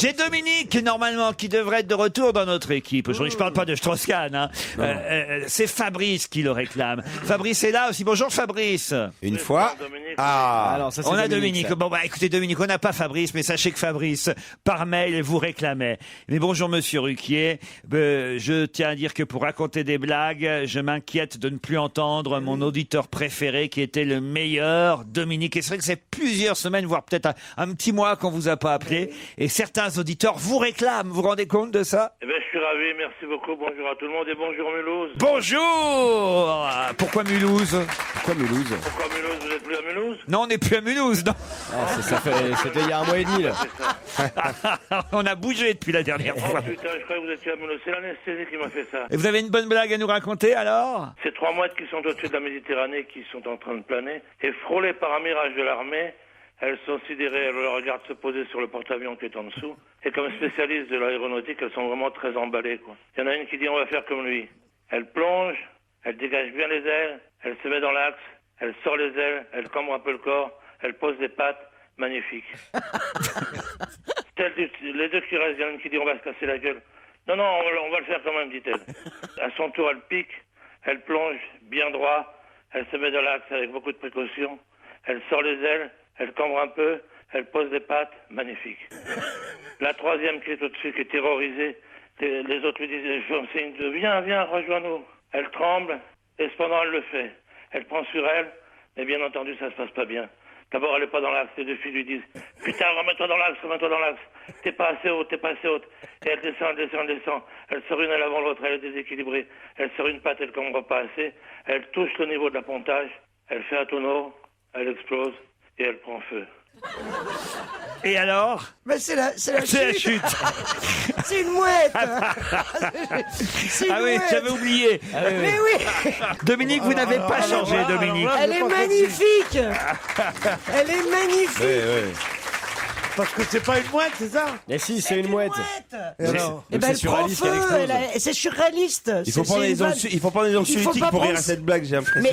J'ai Dominique, normalement, qui devrait être de retour dans notre équipe. Aujourd'hui, je parle pas de Strauss-Kahn. Hein. C'est Fabrice qui le réclame. Fabrice est là aussi. Bonjour Fabrice. Une fois. Ah, Alors, ça, c'est On a Dominique. ça. Bon, bah écoutez Dominique, on n'a pas Fabrice, mais sachez que Fabrice, par mail, vous réclamait. Mais bonjour Monsieur Ruquier. Je tiens à dire que pour raconter des blagues, je m'inquiète de ne plus entendre mon auditeur préféré qui était le meilleur, Dominique. Et c'est vrai que c'est plusieurs semaines, voire peut-être un petit mois qu'on vous a pas appelé. Et certains auditeurs vous réclament. Vous vous rendez compte de ça? Eh ben, je suis ravi, merci beaucoup. Bonjour à tout le monde et bonjour Mulhouse. Bonjour. Pourquoi Mulhouse? Pourquoi Mulhouse? Pourquoi Mulhouse? Vous êtes plus à Mulhouse? Non, on n'est plus à Mulhouse, non. C'était il y a un mois et demi, là. On a bougé depuis la dernière Oh fois. putain, je croyais que vous étiez à Mulhouse. C'est l'anesthésie qui m'a fait ça. Et vous avez une bonne blague à nous raconter alors? Ces 3 mouettes qui sont au-dessus de la Méditerranée, qui sont en train de planer, et frôlées par un mirage de l'armée, elles sont sidérées, elles le regardent se poser sur le porte-avions qui est en dessous. Et comme spécialistes de l'aéronautique, elles sont vraiment très emballées, quoi. Il y en a une qui dit on va faire comme lui. Elle plonge, elle dégage bien les ailes, elle se met dans l'axe, elle sort les ailes, elle cambre un peu le corps, elle pose des pattes. Magnifique. Les deux qui restent, il y en a une qui dit on va se casser la gueule. Non, on va le faire quand même, dit-elle. À son tour, elle pique, elle plonge bien droit, elle se met dans l'axe avec beaucoup de précaution, elle sort les ailes, elle cambre un peu, elle pose des pattes, magnifique. La troisième qui est au-dessus, qui est terrorisée, les autres lui disent, je fais un signe de viens, rejoins-nous. Elle tremble, et cependant elle le fait. Elle prend sur elle, mais bien entendu, ça se passe pas bien. D'abord, elle n'est pas dans l'axe. Les deux filles lui disent « Putain, remets-toi dans l'axe. T'es pas assez haute. » Et elle descend. Elle sort une à l'avant l'autre. Elle est déséquilibrée. Elle sort une patte, elle cambre pas assez. Elle touche le niveau de l'appontage. Elle fait un tonneau. Elle explose. Et elle prend feu. Et alors? Mais c'est la C'est chute. la chute. C'est une mouette. C'est une Ah oui, mouette. j'avais oublié. Mais oui, Dominique, vous n'avez pas changé, Dominique. elle est magnifique. Elle est magnifique. Parce que c'est pas une mouette, c'est ça? Mais si, c'est une mouette. Et alors Eh ben, elle prend feu. C'est surréaliste. il faut prendre des anxiolytiques pour rire à cette blague, j'ai l'impression. Mais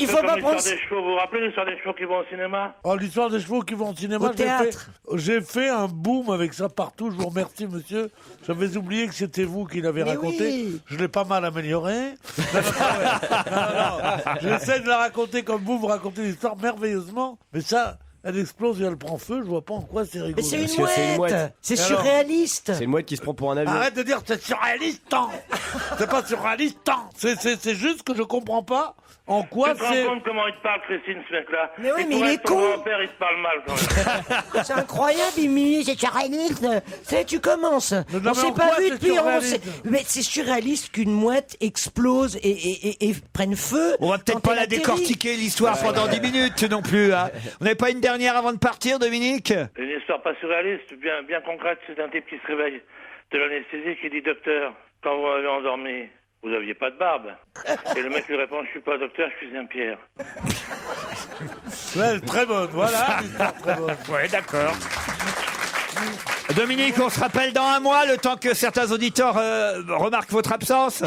il faut pas prendre. Des chevaux. Vous vous rappelez l'histoire des chevaux qui vont au cinéma? Oh, l'histoire des chevaux qui vont au cinéma, Au théâtre. j'ai fait un boom avec ça partout. Je vous remercie, monsieur. J'avais oublié que c'était vous qui l'avez raconté. oui. Je l'ai pas mal amélioré. Non. J'essaie de la raconter comme vous racontez l'histoire merveilleusement. Mais ça, elle explose et elle prend feu. Je vois pas en quoi c'est rigolo. Mais c'est Parce que c'est une une mouette. mouette. C'est Alors surréaliste. C'est une mouette qui se prend pour un avion. Arrête de dire c'est surréaliste. C'est pas surréaliste. C'est juste que je comprends pas en quoi Tu te c'est. rends compte comment il te parle, Christine, ce mec-là? Mais oui, Et mais pour il être est ton con. grand-père, il te parle mal, quand même. C'est incroyable, Mimi. C'est surréaliste. Tu commences. mais On en s'est quoi pas vu c'est depuis. surréaliste Mais c'est surréaliste qu'une mouette explose et prenne feu. On va peut-être quand pas elle la atterrit. décortiquer l'histoire pendant 10 minutes non plus. Hein. Vous n'avez pas une dernière avant de partir, Dominique? Une histoire pas surréaliste, bien concrète. C'est un type qui se réveille de l'anesthésie qui dit « Docteur, quand vous m'avez endormi, vous aviez pas de barbe ?» Et le mec lui répond « Je suis pas docteur, je suis un Pierre. Ouais, très bonne. Voilà. l'histoire très bonne. Ouais, d'accord. Dominique, on se rappelle dans un mois, le temps que certains auditeurs remarquent votre absence. »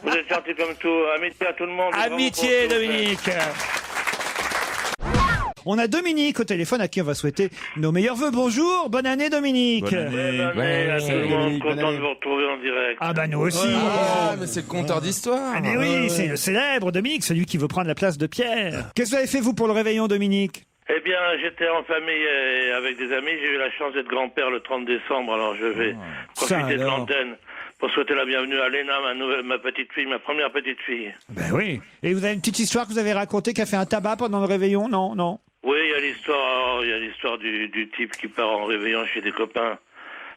Vous êtes gentil comme tout. Amitié à tout le monde. Amitié, Vraiment pour tout. Dominique. On a Dominique au téléphone à qui on va souhaiter nos meilleurs vœux. Bonjour, bonne année Dominique. Bonne année à tout le monde. Content de vous retrouver en direct. Ah bah nous aussi. Ah, mais c'est le conteur d'histoire. Ah mais oui, c'est le célèbre Dominique, celui qui veut prendre la place de Pierre. Qu'est-ce que vous avez fait vous pour le réveillon, Dominique? Eh bien, j'étais en famille avec des amis. J'ai eu la chance d'être grand-père le 30 décembre. Alors, je vais profiter de alors. l'antenne pour souhaiter la bienvenue à Léna, ma petite fille, ma première petite fille. Ben oui. Et vous avez une petite histoire que vous avez racontée qui a fait un tabac pendant le réveillon? Non. Oui, il y a l'histoire du type qui part en réveillon chez des copains.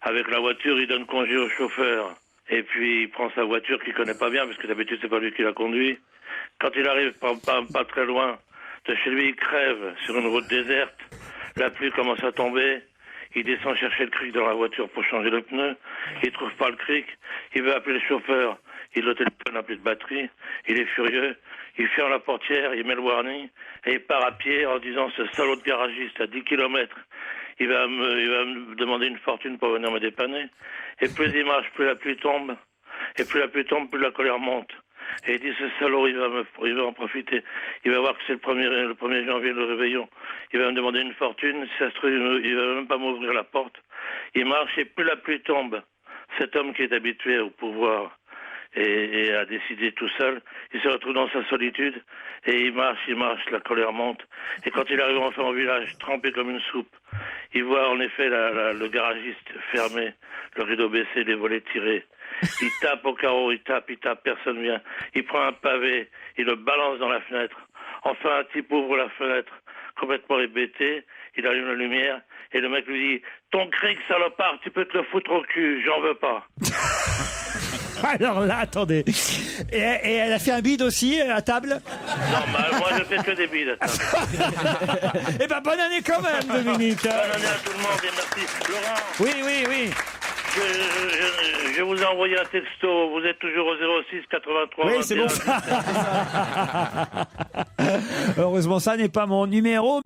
Avec la voiture, il donne congé au chauffeur. Et puis, il prend sa voiture qu'il connaît pas bien, parce que d'habitude, c'est pas lui qui la conduit. Quand il arrive pas très loin de chez lui, il crève sur une route déserte. La pluie commence à tomber. Il descend chercher le cric dans la voiture pour changer le pneu. Il trouve pas le cric. Il veut appeler le chauffeur. Le téléphone n'a plus de batterie. Il est furieux. Il ferme la portière, il met le warning et il part à pied en disant ce salaud de garagiste à 10 km. Il va me demander une fortune pour venir me dépanner. Et plus il marche, plus la pluie tombe. Et plus la pluie tombe, plus la colère monte. Et il dit, ce salaud, il va en profiter. Il va voir que c'est le 1er janvier, le réveillon. Il va me demander une fortune. Si ça se trouve, il va même pas m'ouvrir la porte. Il marche et plus la pluie tombe. Cet homme qui est habitué au pouvoir et a décidé tout seul, il se retrouve dans sa solitude et il marche, la colère monte. Et quand il arrive enfin au village, trempé comme une soupe, il voit en effet le garagiste fermé, le rideau baissé, les volets tirés. Il tape au carreau, il tape, personne vient. Il prend un pavé, il le balance dans la fenêtre. Enfin, un type ouvre la fenêtre, complètement hébété, il allume la lumière et le mec lui dit « Ton cric, salopard, tu peux te le foutre au cul, j'en veux pas. » Alors là, attendez. Et elle a fait un bide aussi à table? Non, moi je fais que des bides. Eh ben, bonne année quand même, Dominique. Bonne année à tout le monde et merci. Laurent, Oui. je vous ai envoyé un texto. Vous êtes toujours au 06 83 Oui, 21. c'est bon. Heureusement, ça n'est pas mon numéro.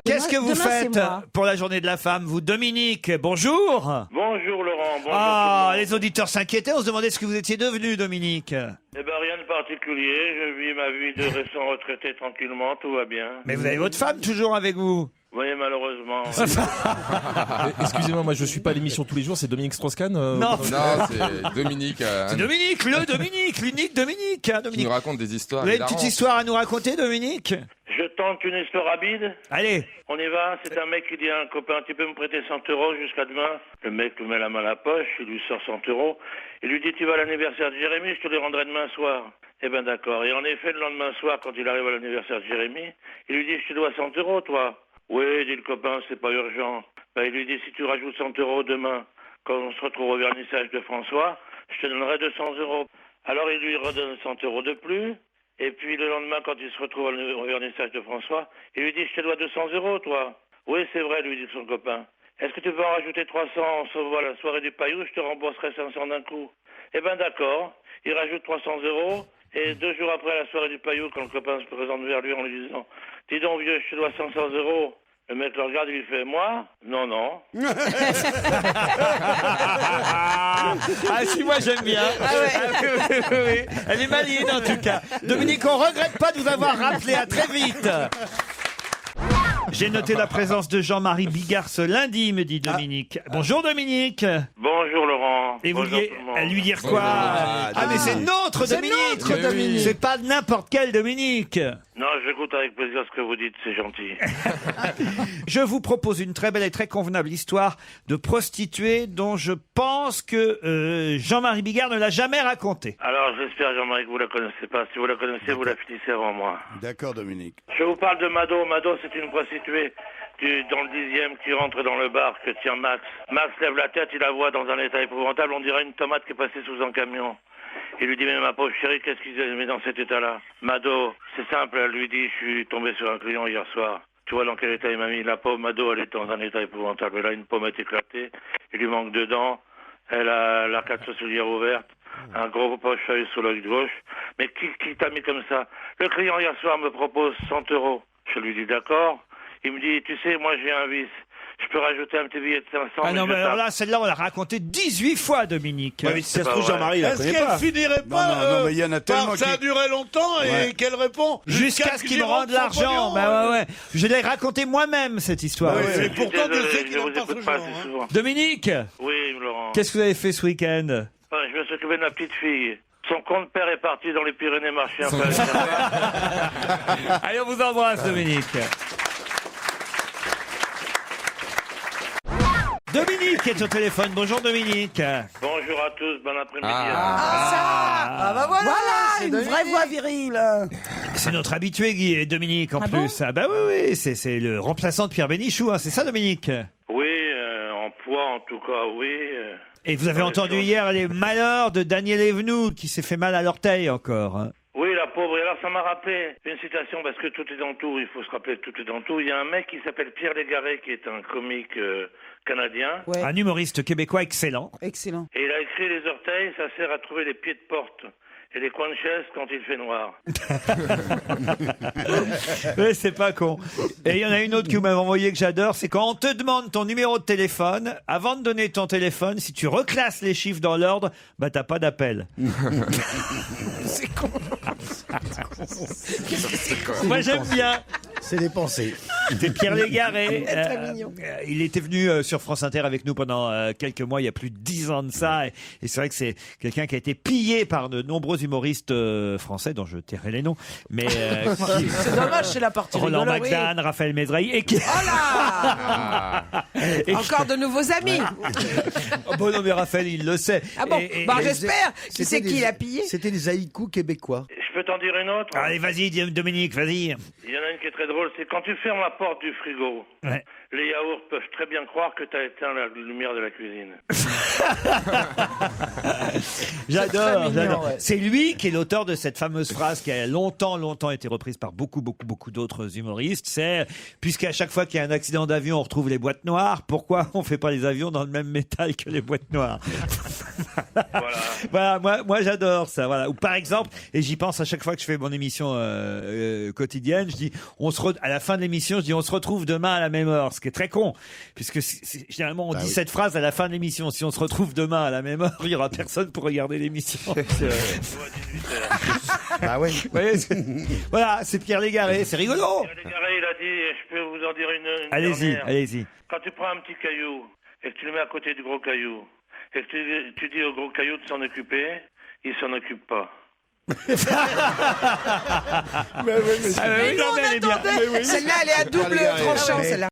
Qu'est-ce que vous demain, faites c'est moi. pour la journée de la femme, vous, Dominique? Bonjour. Bonjour Laurent. Bonjour Ah, tout le monde. les auditeurs s'inquiétaient, on se demandait ce que vous étiez devenu, Dominique. Eh ben rien de particulier. Je vis ma vie de récent retraité tranquillement. Tout va bien. Mais vous avez votre femme toujours avec vous. Vous voyez, malheureusement. Excusez-moi, moi je suis pas à l'émission tous les jours, c'est Dominique Strauss-Kahn Non. Non, c'est Dominique. C'est Dominique, l'unique Dominique. Hein, Qui Dominique. nous raconte des histoires. Vous avez une petite hilarantes. histoire à nous raconter, Dominique? Je tente une histoire rapide. Allez. On y va. C'est un mec qui dit à un copain, tu peux me prêter 100 € jusqu'à demain? Le mec lui met la main à la poche, il lui sort 100 €. Il lui dit, tu vas à l'anniversaire de Jérémy, je te les rendrai demain soir. Eh ben d'accord. Et en effet, le lendemain soir, quand il arrive à l'anniversaire de Jérémy, il lui dit, je te dois 100 € toi. Oui, dit le copain, c'est pas urgent. Ben, il lui dit, si tu rajoutes 100 € demain, quand on se retrouve au vernissage de François, je te donnerai 200 €. Alors il lui redonne 100 € de plus. Et puis le lendemain, quand il se retrouve au vernissage de François, il lui dit, je te dois 200 € toi. Oui, c'est vrai, lui dit son copain. Est-ce que tu peux en rajouter 300 on se voit à la soirée du Paillou, je te rembourserai 500 d'un coup. Eh ben d'accord. Il rajoute 300 €. Et 2 jours après, à la soirée du Paillou, quand le copain se présente vers lui en lui disant, dis donc vieux, je te dois 500 €. Le mec le regarde et lui fait, moi? Non, non. Ah si, moi j'aime bien. Oui. Elle est maligne en tout cas. Dominique, on regrette pas de vous avoir rappelé. À très vite. J'ai noté la présence de Jean-Marie Bigard ce lundi, me dit Dominique. Bonjour Dominique. Bonjour Laurent. Et vous Bonjour vouliez tout le monde. lui dire quoi? Ah mais c'est notre Dominique. notre Dominique. C'est pas n'importe quel Dominique. Non, j'écoute avec plaisir ce que vous dites, c'est gentil. Je vous propose une très belle et très convenable histoire de prostituée dont je pense que Jean-Marie Bigard ne l'a jamais racontée. Alors j'espère, Jean-Marie, que vous la connaissez pas. Si vous la connaissez, vous la finissez avant moi. D'accord, Dominique. Je vous parle de Mado. Mado, c'est une prostituée dans le 10e qui rentre dans le bar que tient Max. Max lève la tête, il la voit dans un état épouvantable. On dirait une tomate qui est passée sous un camion. Il lui dit, mais ma pauvre chérie, qu'est-ce qu'il met dans cet état-là? Mado, c'est simple, elle lui dit, je suis tombé sur un client hier soir. Tu vois dans quel état il m'a mis? La pauvre Mado, elle est dans un état épouvantable. Elle a une pommette éclatée, il lui manque 2 dents, elle a l'arcade sourcilière ouverte, un gros poche-œil sous l'œil gauche. Mais qui t'a mis comme ça? Le client hier soir me propose 100 €. Je lui dis d'accord. Il me dit, tu sais, moi j'ai un vice. Je peux rajouter un petit billet de 500. Ah non, mais je alors tape. là, celle-là, on l'a racontée 18 fois, Dominique. Ouais, mais si ça se pas trouve, vrai. Jean-Marie, il la Est-ce connaît qu'elle pas. finirait pas non, mais il y en a tellement par ça a qui- duré longtemps et Ouais. qu'elle répond Jusqu'à ce qu'il me qu'il rende l'argent. Bah ouais. Je l'ai raconté moi-même, cette histoire. Ouais, Ouais. c'est pourtant Désolé, je sais je qu'il vous n'a pas ce écoute pas genre. assez hein. souvent. Dominique, Oui, Laurent. qu'est-ce que vous avez fait ce week-end? Je me suis occupé de ma petite fille. Son compte père est parti dans les Pyrénées marcher un peu. Allez, on vous embrasse, Dominique. Dominique est au téléphone. Bonjour, Dominique. Bonjour à tous, bon après-midi. Ah bah voilà, une vraie voix virile. C'est notre habitué, Guy et Dominique, en Ah plus. Ah bah oui, c'est le remplaçant de Pierre Bénichou, hein. C'est ça, Dominique? Oui, en poids en tout cas, oui. Et vous avez Ouais, entendu sûr. hier les malheurs de Daniel Evenou, qui s'est fait mal à l'orteil encore. Hein. Oui, la pauvre. Et alors, ça m'a rappelé une citation, parce que tout est dans tout, il faut se rappeler que tout est dans tout. Il y a un mec qui s'appelle Pierre Légaré, qui est un comique canadien. Ouais, Un humoriste québécois excellent. excellent. Et il a écrit les orteils, ça sert à trouver les pieds de porte. et les coins de chaise quand il fait noir. Ouais, c'est pas con. Et il y en a une autre que vous m'avez envoyée que j'adore, c'est quand on te demande ton numéro de téléphone, avant de donner ton téléphone, si tu reclasses les chiffres dans l'ordre, bah t'as pas d'appel. C'est con. Moi j'aime bien. C'est des pensées. C'était Pierre Légaré. Très mignon. Il était venu sur France Inter avec nous pendant quelques mois, il y a plus de 10 ans de ça. Et c'est vrai que c'est quelqu'un qui a été pillé par de nombreux humoristes français, dont je tairai les noms. Mais C'est dommage, c'est la partie Roland rigolo, oui. McDan, Raphaël Mézrahi. Et qui... Oh là Encore de nouveaux amis. Oh, bon, non, mais Raphaël, il le sait. Ah bon, bah j'espère. Qui c'est qui l'a pillé? C'était des haïkus québécois. Je peux t'en dire une autre? Allez, vas-y, Dominique, vas-y. Il y en a une qui est très drôle, c'est quand tu fermes la porte du frigo, Ouais. les yaourts peuvent très bien croire que tu as éteint la lumière de la cuisine. J'adore, mignon, j'adore. ouais. C'est lui qui est l'auteur de cette fameuse phrase qui a longtemps été reprise par beaucoup d'autres humoristes. C'est, puisqu'à chaque fois qu'il y a un accident d'avion, on retrouve les boîtes noires, pourquoi on fait pas les avions dans le même métal que les boîtes noires? Voilà, moi j'adore ça. Voilà. Ou par exemple, et j'y pense à chaque fois que je fais mon émission quotidienne, je dis, à la fin de l'émission, je dis, on se retrouve demain à la même heure, ce qui est très con, puisque généralement on dit cette phrase à la fin de l'émission. Si on se retrouve demain à la même heure, il y aura personne pour regarder l'émission. Ah ouais. Voilà, c'est Pierre Légaré, c'est rigolo. Pierre Légaré, il a dit, je peux vous en dire une Allez-y, dernière. allez-y. Quand tu prends un petit caillou et que tu le mets à côté du gros caillou et que tu dis au gros caillou de s'en occuper, il s'en occupe pas. Ah oui, non, mais elle est bien. Celle-là, elle est à double tranchant, celle-là.